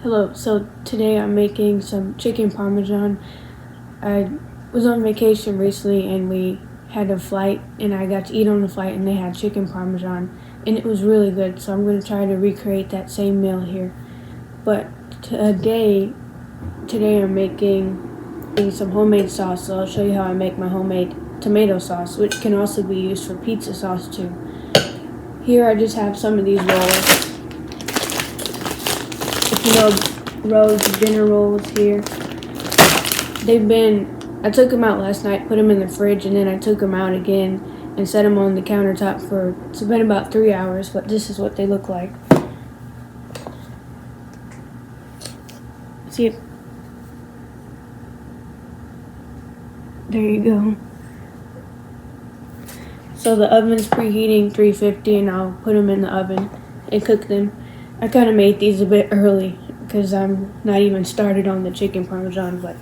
Hello, so today I'm making some chicken parmesan. I was on vacation recently and we had a flight and I got to eat on the flight and they had chicken parmesan and it was really good, so I'm going to try to recreate that same meal here. But today I'm making some homemade sauce, so I'll show you how I make my homemade tomato sauce, which can also be used for pizza sauce too. Here I just have some of these rolls. If you know dinner rolls here. I took them out last night, put them in the fridge, and then I took them out again and set them on the countertop it's been about 3 hours, but this is what they look like. See, there you go. So the oven's preheating 350 and I'll put them in the oven and cook them. I kind of made these a bit early because I'm not even started on the chicken parmesan, but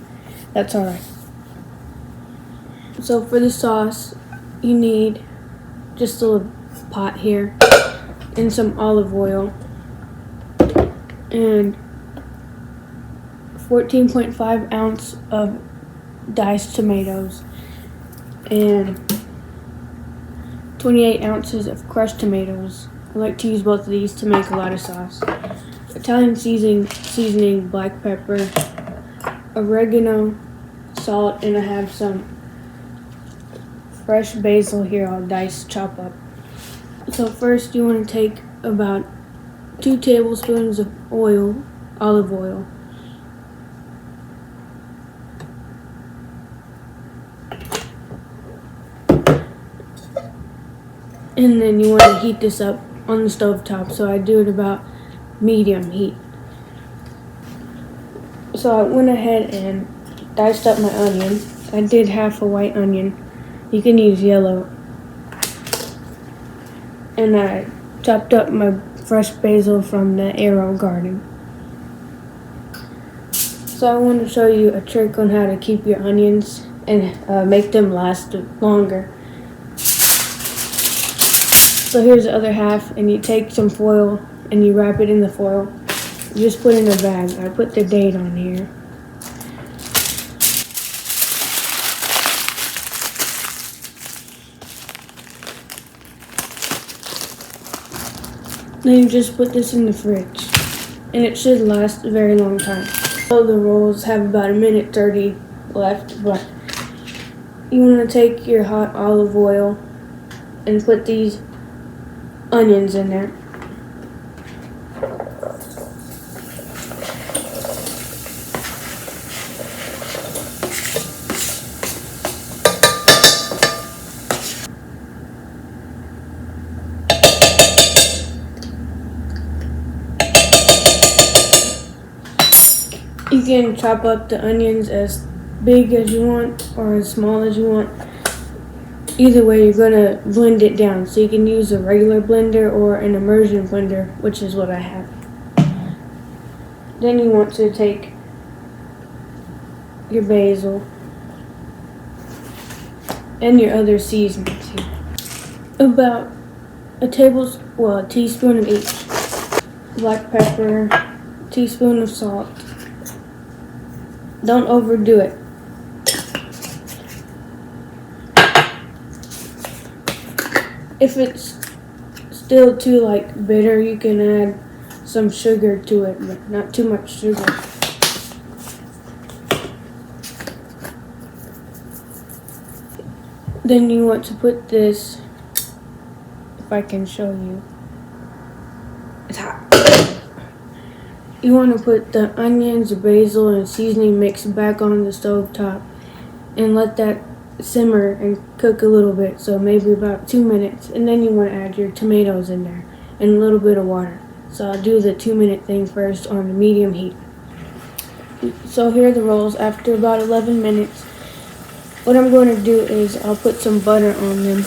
that's alright. So for the sauce, you need just a little pot here and some olive oil and 14.5 ounce of diced tomatoes and 28 ounces of crushed tomatoes. I like to use both of these to make a lot of sauce. Italian seasoning, black pepper, oregano, salt, and I have some fresh basil here I'll chop up. So first you want to take about 2 tablespoons of olive oil. And then you want to heat this up on the stove top, so I do it about medium heat. So I went ahead and diced up my onion. I did half a white onion. You can use yellow. And I chopped up my fresh basil from the Arrow garden. So I want to show you a trick on how to keep your onions and make them last longer. So here's the other half, and you take some foil and you wrap it in the foil. You just put it in a bag. I put the date on here. Then you just put this in the fridge, and it should last a very long time. So the rolls have about 1:30 left, but you want to take your hot olive oil and put these onions in there. You can chop up the onions as big as you want or as small as you want. Either way, you're going to blend it down. So you can use a regular blender or an immersion blender, which is what I have. Then you want to take your basil and your other seasonings here. About a teaspoon of each. Black pepper, teaspoon of salt. Don't overdo it. If it's still too bitter, you can add some sugar to it, but not too much sugar. Then you want to put this, if I can show you, it's hot. You want to put the onions, the basil, and seasoning mix back on the stove top and let that simmer and cook a little bit, so maybe about 2 minutes, and then you want to add your tomatoes in there and a little bit of water. So I'll do the 2-minute thing first on the medium heat. So here are the rolls after about 11 minutes. What I'm going to do is I'll put some butter on them.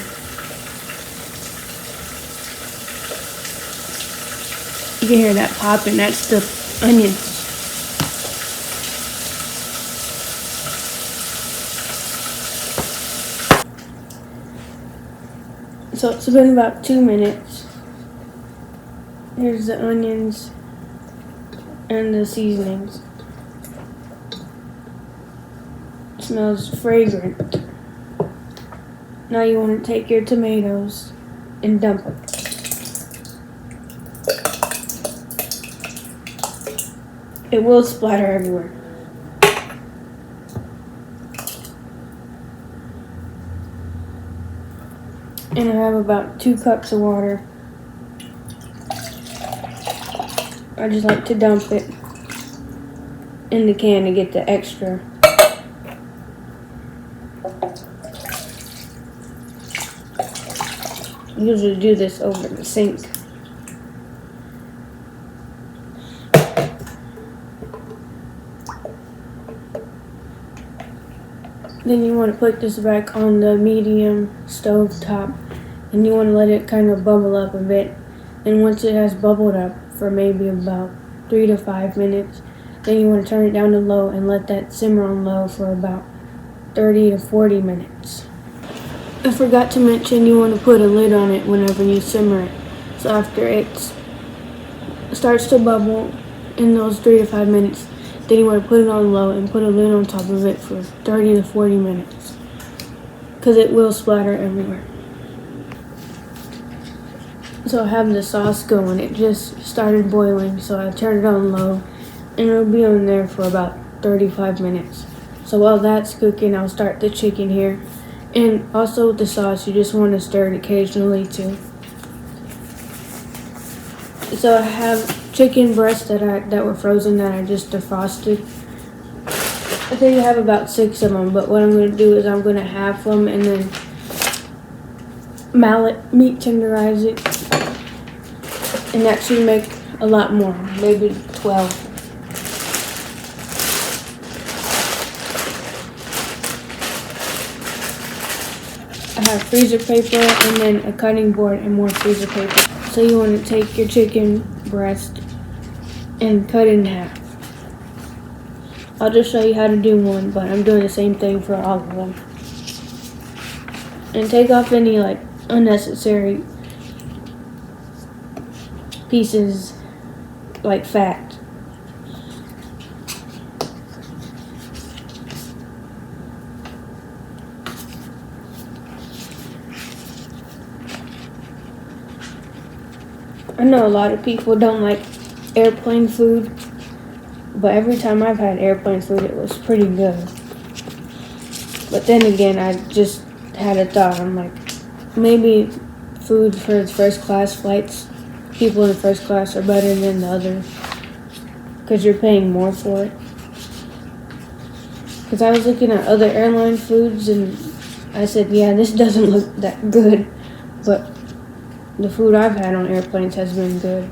You can hear that popping, that's the onions. So it's been about 2 minutes. Here's the onions. and the seasonings. It smells fragrant. Now you want to take your tomatoes and dump them. It will splatter everywhere. And I have about 2 cups of water. I just like to dump it in the can to get the extra. I usually do this over the sink. Then you want to put this back on the medium stove top, and you want to let it kind of bubble up a bit. And once it has bubbled up for maybe about 3 to 5 minutes, then you want to turn it down to low and let that simmer on low for about 30 to 40 minutes. I forgot to mention you want to put a lid on it whenever you simmer it. So after it starts to bubble in those 3 to 5 minutes, then you want to put it on low and put a lid on top of it for 30 to 40 minutes. Because it will splatter everywhere. So I have the sauce going. It just started boiling, so I turned it on low. And it'll be on there for about 35 minutes. So while that's cooking, I'll start the chicken here. And also with the sauce, you just want to stir it occasionally too. So I have chicken breasts that were frozen that I just defrosted. I think I have about 6 of them, but what I'm going to do is I'm going to half them and then meat tenderize it. And that should make a lot more, maybe 12. I have freezer paper and then a cutting board and more freezer paper. So you want to take your chicken breast and cut it in half. I'll just show you how to do one, but I'm doing the same thing for all of them. And take off any unnecessary pieces like fat. I know a lot of people don't like airplane food, but every time I've had airplane food, it was pretty good. But then again, I just had a thought. I'm like, maybe food for first class flights, people in first class are better than the others because you're paying more for it. Because I was looking at other airline foods and I said, yeah, this doesn't look that good, but the food I've had on airplanes has been good.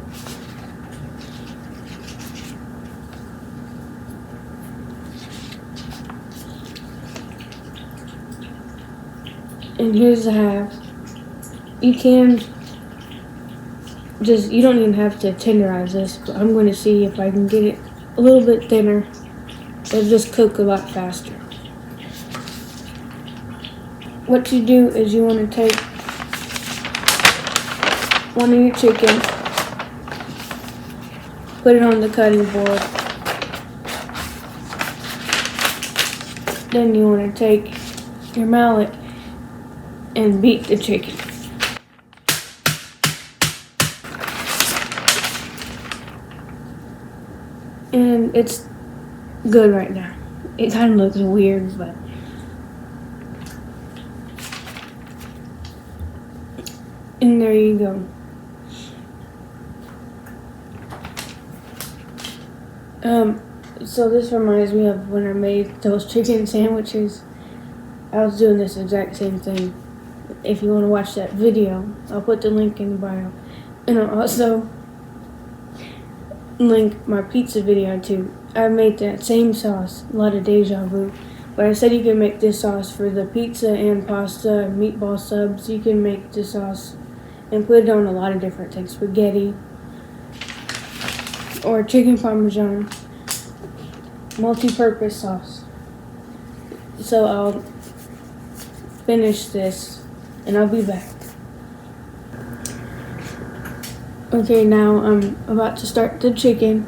And here's the half. You don't even have to tenderize this, but I'm going to see if I can get it a little bit thinner. It'll just cook a lot faster. What you do is you want to take one of your chicken, put it on the cutting board. Then you want to take your mallet and beat the chicken. And it's good right now. It kind of looks weird, but and there you go. So this reminds me of when I made those chicken sandwiches. I was doing this exact same thing. If you want to watch that video, I'll put the link in the bio. And I'll also link my pizza video too. I made that same sauce, a lot of deja vu. But I said you can make this sauce for the pizza and pasta and meatball subs. You can make this sauce and put it on a lot of different things. Spaghetti or chicken Parmesan. Multi-purpose sauce. So I'll finish this and I'll be back. Okay, now I'm about to start the chicken,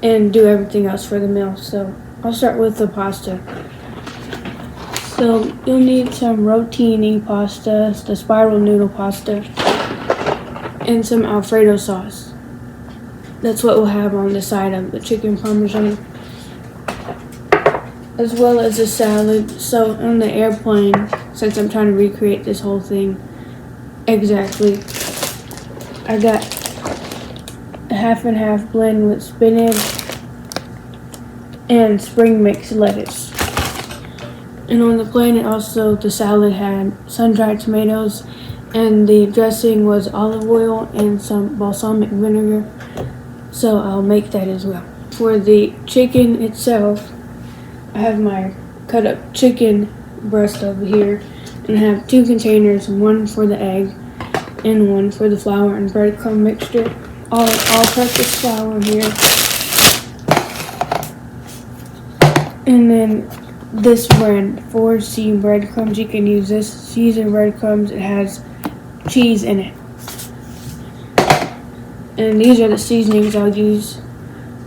and do everything else for the meal. So I'll start with the pasta. So you'll need some rotini pasta, the spiral noodle pasta, and some Alfredo sauce. That's what we'll have on the side of the chicken Parmesan, as well as a salad. So on the airplane, since I'm trying to recreate this whole thing exactly, I got a half and half blend with spinach and spring mix lettuce. And on the plane, the salad had sun-dried tomatoes, and the dressing was olive oil and some balsamic vinegar. So I'll make that as well. For the chicken itself, I have my cut up chicken breast over here, and I have 2 containers, one for the egg and one for the flour and breadcrumb mixture. All-purpose flour here. And then this brand, 4C breadcrumbs. You can use this seasoned breadcrumbs. It has cheese in it. And these are the seasonings I'll use: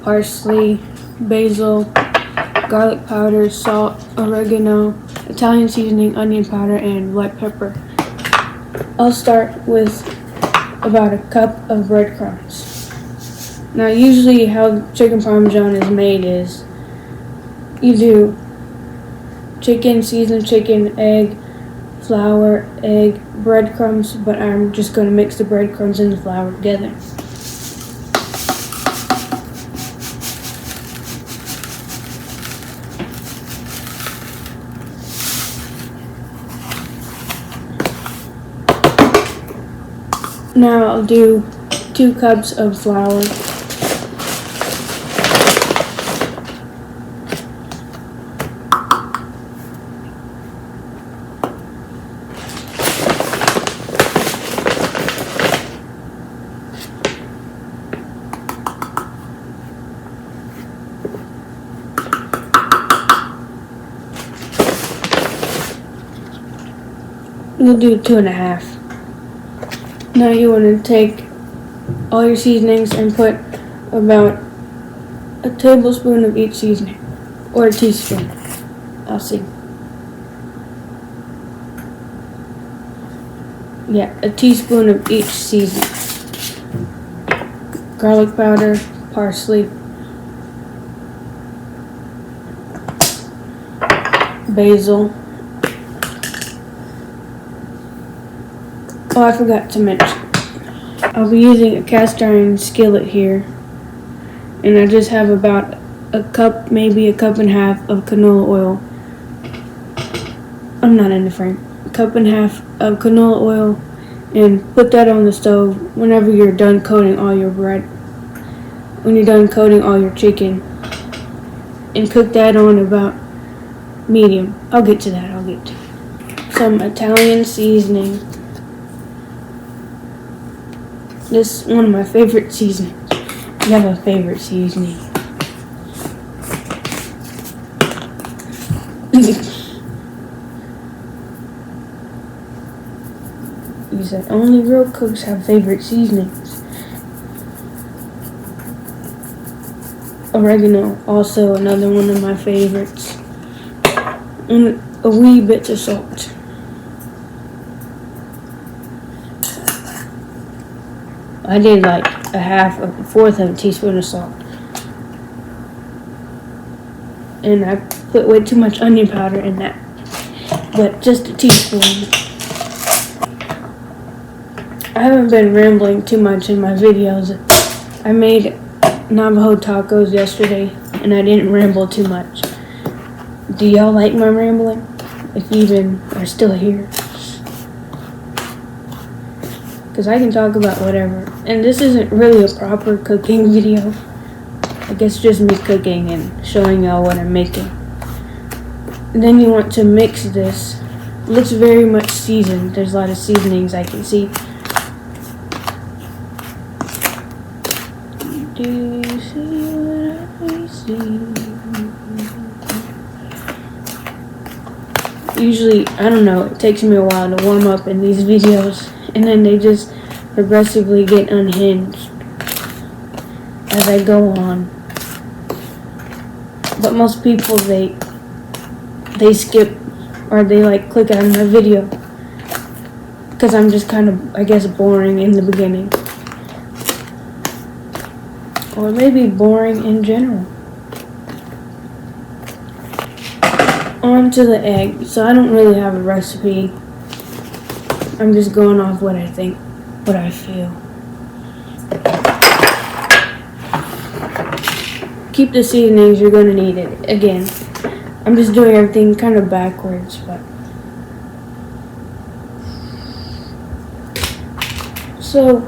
parsley, basil, garlic powder, salt, oregano, Italian seasoning, onion powder, and black pepper. I'll start with about a cup of breadcrumbs. Now usually how chicken Parmesan is made is you do chicken, seasoned chicken, egg, flour, egg, breadcrumbs, but I'm just going to mix the breadcrumbs and the flour together. Now I'll do 2 cups of flour. We'll do 2.5. Now you want to take all your seasonings and put about a tablespoon of each seasoning, or a teaspoon. I'll see. Yeah, a teaspoon of each seasoning. Garlic powder, parsley, basil. Oh, I forgot to mention, I'll be using a cast iron skillet here, and I just have about a cup, maybe a cup and a half of canola oil. I'm not in the frame. A cup and a half of canola oil, and put that on the stove whenever you're done coating all your bread. When you're done coating all your chicken, and cook that on about medium. I'll get to that. Some Italian seasoning. This is one of my favorite seasonings. You have a favorite seasoning. You said only real cooks have favorite seasonings. Oregano, also another one of my favorites. And a wee bit of salt. I did like a fourth of a teaspoon of salt. And I put way too much onion powder in that. But just a teaspoon. I haven't been rambling too much in my videos. I made Navajo tacos yesterday, and I didn't ramble too much. Do y'all like my rambling? If you even are still here. Because I can talk about whatever. And this isn't really a proper cooking video. I guess just me cooking and showing y'all what I'm making. And then you want to mix this. It looks very much seasoned. There's a lot of seasonings I can see. Do you see what I see? Usually, I don't know, it takes me a while to warm up in these videos. And then they just progressively get unhinged as I go on. but most people they skip or they like click out of my video because I'm just kind of, I guess, boring in the beginning, or maybe boring in general. On to the egg. So I don't really have a recipe. I'm just going off what I think, what I feel. Keep the seasonings, you're gonna need it. Again, I'm just doing everything kind of backwards, but. So,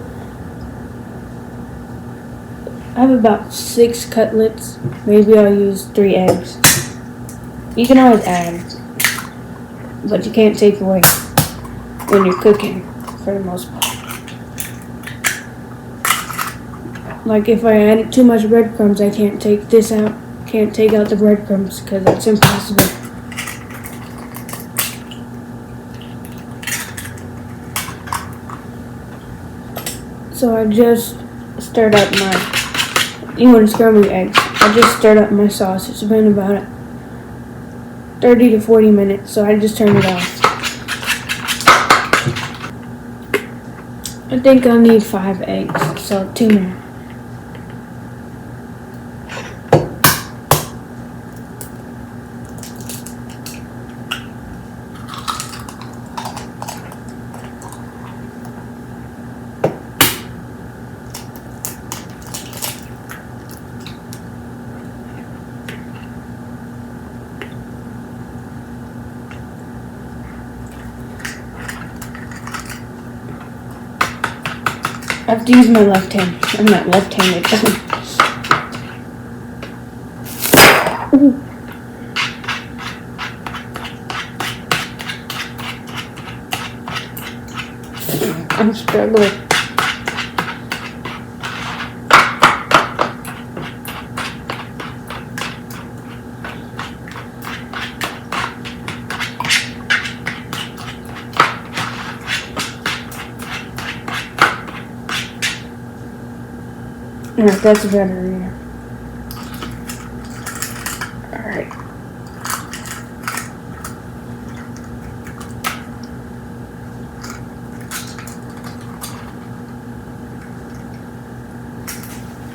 I have about 6 cutlets. Maybe I'll use 3 eggs. You can always add, but you can't take away when you're cooking, for the most part. Like if I added too much breadcrumbs, I can't take this out. Can't take out the breadcrumbs because that's impossible. So I just stirred up my, you want to scramble your eggs. I just stirred up my sauce. It's been about 30 to 40 minutes, so I just turned it off. I think I'll need 5 eggs, so 2 more. I have to use my left hand. I'm not left-handed. I'm struggling. No, that's better, yeah. Alright.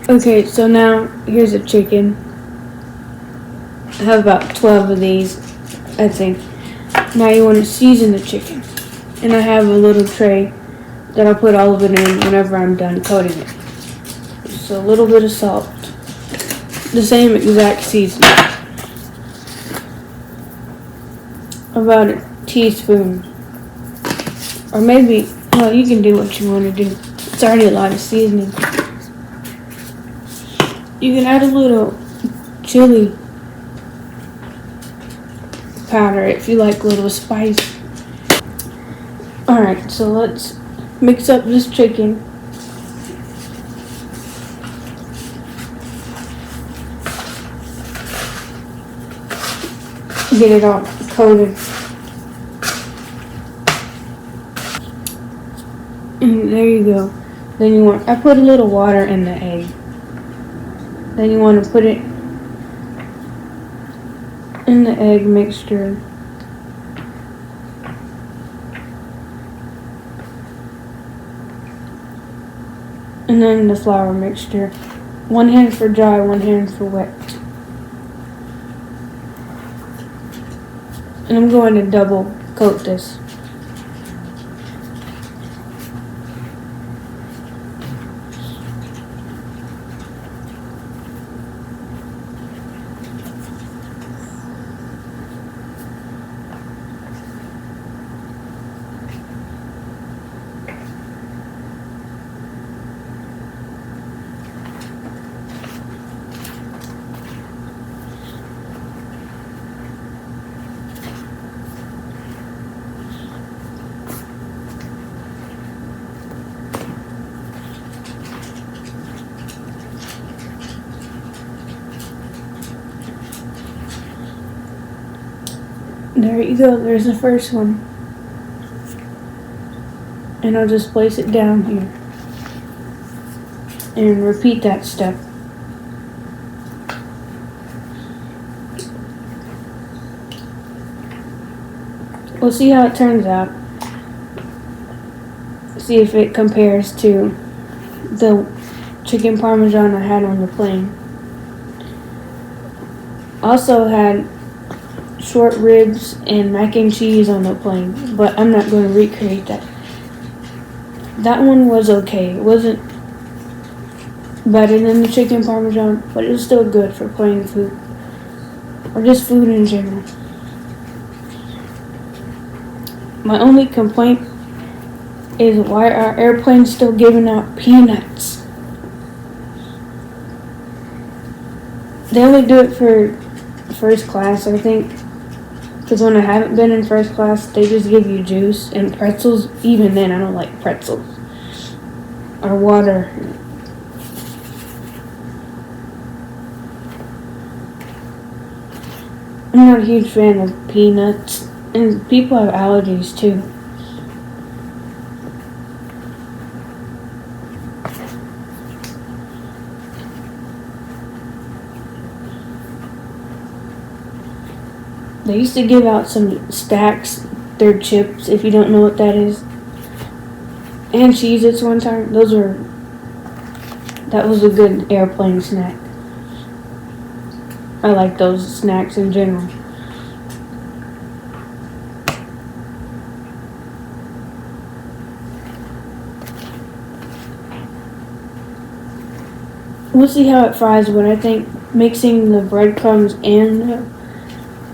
Okay, so now here's a chicken. I have about 12 of these, I think. Now you want to season the chicken. And I have a little tray that I'll put all of it in whenever I'm done coating it. So a little bit of salt. The same exact seasoning. About a teaspoon. Or maybe, well, you can do what you want to do. It's already a lot of seasoning. You can add a little chili powder if you like a little spice. Alright, so let's mix up this chicken. Get it all coated. And there you go. Then I put a little water in the egg. Then you want to put it in the egg mixture. And then the flour mixture. 1 hand for dry, 1 hand for wet. And I'm going to double coat this. There you go, there's the first one. And I'll just place it down here. And repeat that step. We'll see how it turns out. See if it compares to the chicken Parmesan I had on the plane. Also had short ribs and mac and cheese on the plane, but I'm not going to recreate that. That one was okay. It wasn't better than the chicken Parmesan, but it was still good for plane food, or just food in general. My only complaint is why are airplanes still giving out peanuts? They only do it for first class, I think, because when I haven't been in first class, they just give you juice and pretzels. Even then, I don't like pretzels or water. I'm not a huge fan of peanuts, and people have allergies too. They used to give out some stacks, they're chips, if you don't know what that is, and Cheez-Its one time. That was a good airplane snack. I like those snacks in general. We'll see how it fries, but I think mixing the breadcrumbs and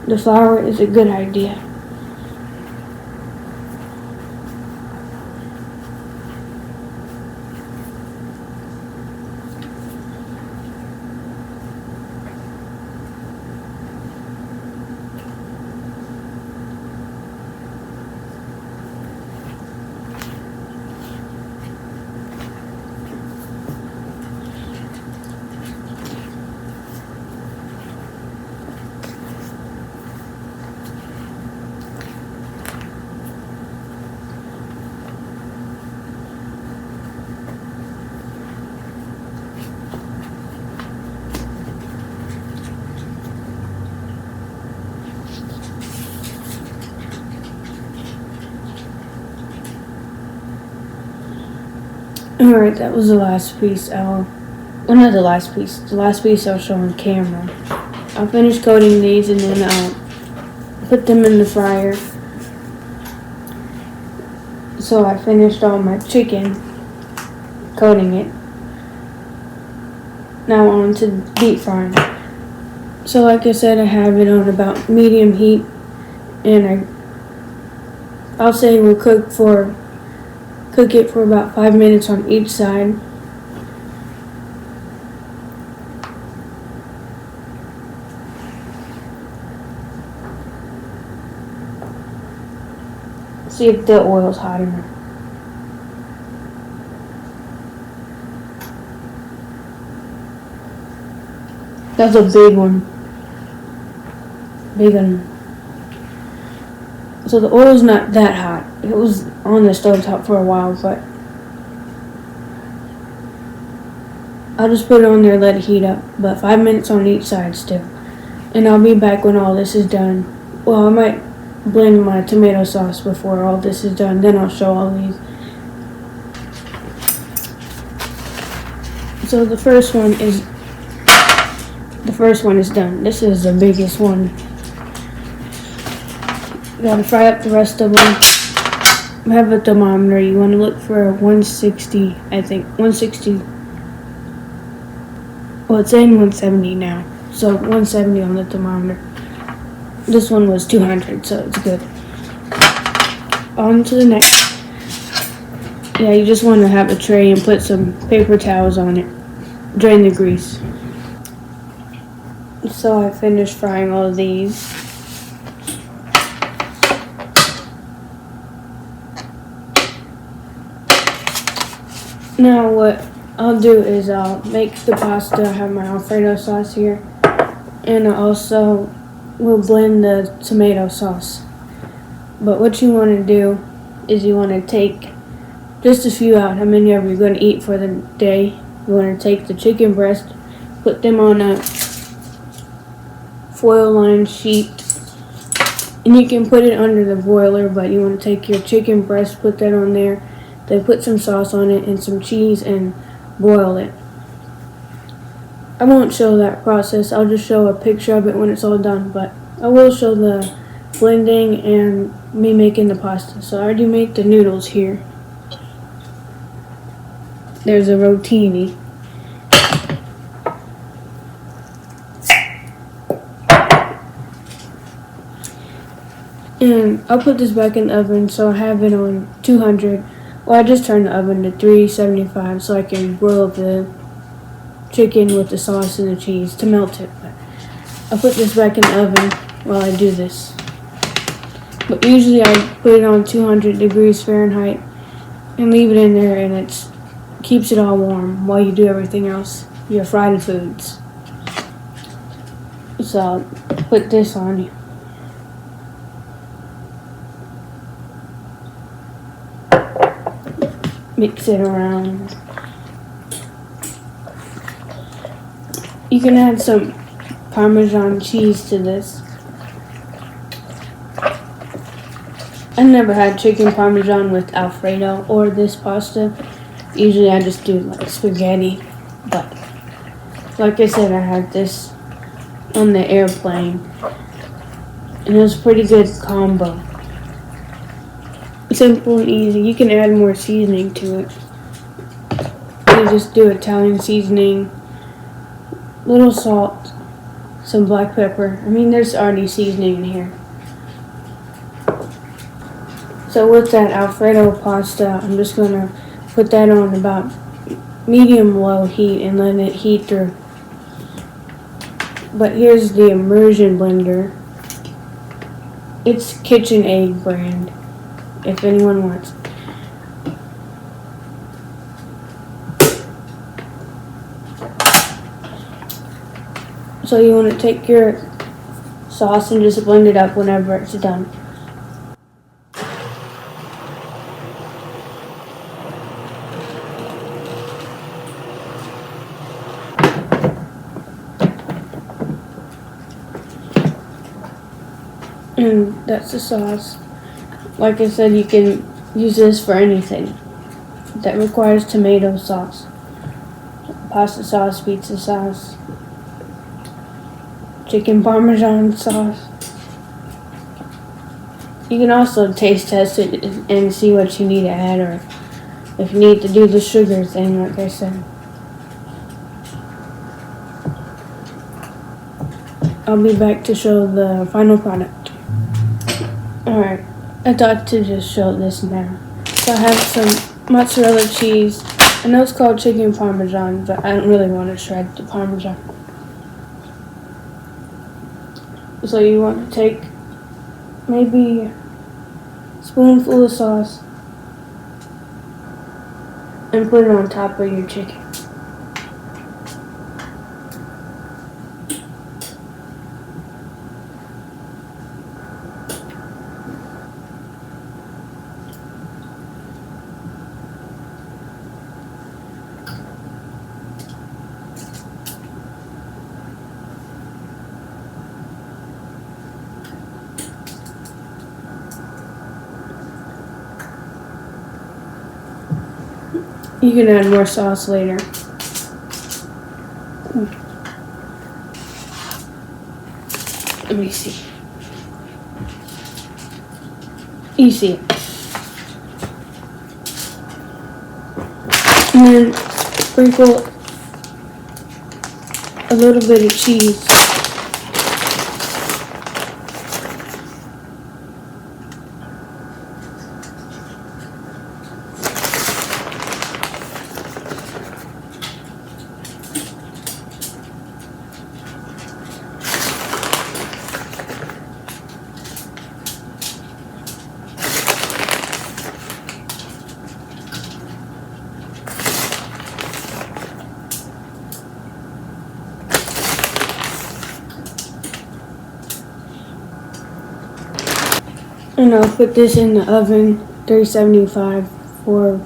the flour is a good idea. Alright, that was the last piece. Not the last piece. The last piece I'll show on camera. I'll finish coating these and then I'll put them in the fryer. So I finished all my chicken, coating it. Now on to deep frying. So like I said, I have it on about medium heat, and I'll say we'll cook it for about 5 minutes on each side. See if the oil's hot enough. That's a big one. Big one. So the oil's not that hot. It was on the stovetop for a while, but I'll just put it on there, let it heat up. But 5 minutes on each side still. And I'll be back when all this is done. Well, I might blend my tomato sauce before all this is done. Then I'll show all these. So the first one is done. This is the biggest one. You gotta fry up the rest of them. I have a thermometer. You want to look for 160, I think. 160. Well, it's saying 170 now. So 170 on the thermometer. This one was 200, so it's good. On to the next. Yeah, you just want to have a tray and put some paper towels on it. Drain the grease. So I finished frying all of these. Now what I'll do is I'll make the pasta. I have my Alfredo sauce here. And I also will blend the tomato sauce. But what you want to do is you want to take just a few out, how many of you are going to eat for the day. You want to take the chicken breast, put them on a foil lined sheet, And you can put it under the boiler, but you want to take your chicken breast, put that on there, then put some sauce on it and some cheese and boil it. I won't show that process, I'll just show a picture of it when it's all done, but I will show the blending and me making the pasta. So I already made the noodles here. There's a rotini. And I'll put this back in the oven, so I have it on 200. Well, I just turned the oven to 375 so I can broil the chicken with the sauce and the cheese to melt it. But I'll put this back in the oven while I do this. But usually I put it on 200 degrees Fahrenheit and leave it in there, and it keeps it all warm while you do everything else, your fried foods. So I'll put this on. Mix it around. You can add some Parmesan cheese to this. I never had chicken Parmesan with Alfredo or this pasta. Usually I just do like spaghetti, but like I said, I had this on the airplane and it was a pretty good combo. Simple and easy. You can add more seasoning to it. You just do Italian seasoning, little salt, some black pepper. I mean, there's already seasoning in here. So with that Alfredo pasta, I'm just going to put that on about medium-low heat and let it heat through. But here's the immersion blender. It's KitchenAid brand, if anyone wants. So you want to take your sauce and just blend it up whenever it's done. And that's the sauce. Like I said, you can use this for anything that requires tomato sauce. Pasta sauce, pizza sauce, chicken Parmesan sauce. You can also taste test it and see what you need to add, or if you need to do the sugar thing, like I said. I'll be back to show the final product. Alright, I thought to just show this now. So I have some mozzarella cheese. I know it's called chicken Parmesan, but I don't really want to shred the Parmesan. So you want to take maybe a spoonful of sauce and put it on top of your chicken. You can add more sauce later. Let me see. You see it. And then sprinkle a little bit of cheese. And I'll put this in the oven, 375, for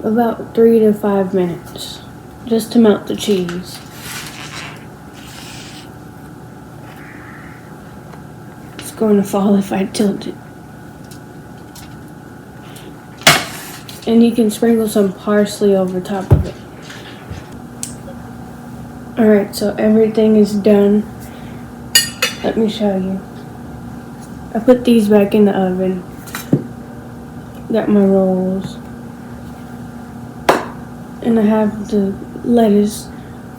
about 3 to 5 minutes, just to melt the cheese. going to fall if I tilt it. And you can sprinkle some parsley over top of it. Alright, so everything is done. Let me show you. I put these back in the oven. Got my rolls. And I have the lettuce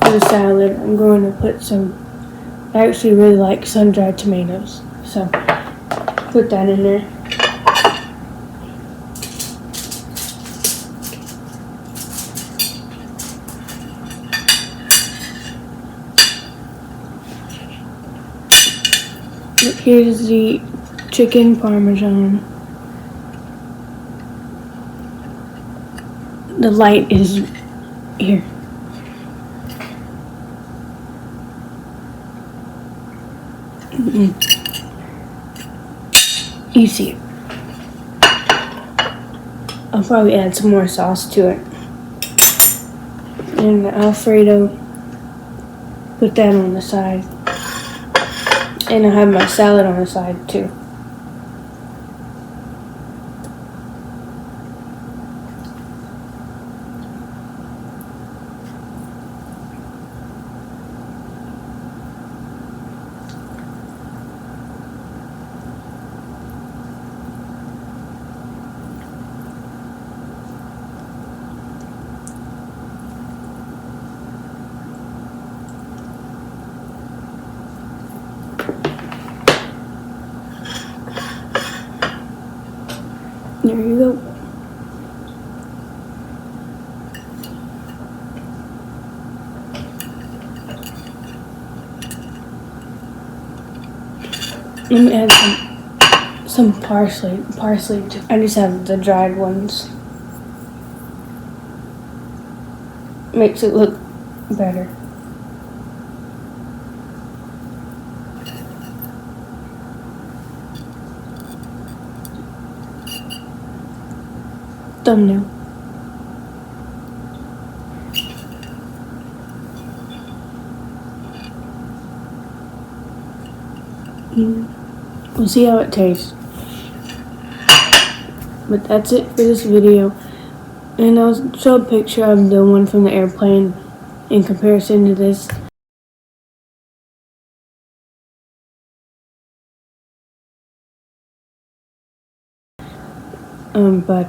for the salad. I'm going to put some, I actually really like sun-dried tomatoes. So, put that in there. Here's the chicken Parmesan. The light is here. You see it. I'll probably add some more sauce to it. And the Alfredo, put that on the side. And I have my salad on the side too. There you go. Let me add some parsley. I just have the dried ones. Makes it look better. Thumbnail. We'll see how it tastes. But that's it for this video. And I'll show a picture of the one from the airplane in comparison to this. But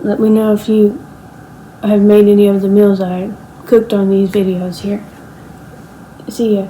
let me know if you have made any of the meals I cooked on these videos here. See ya.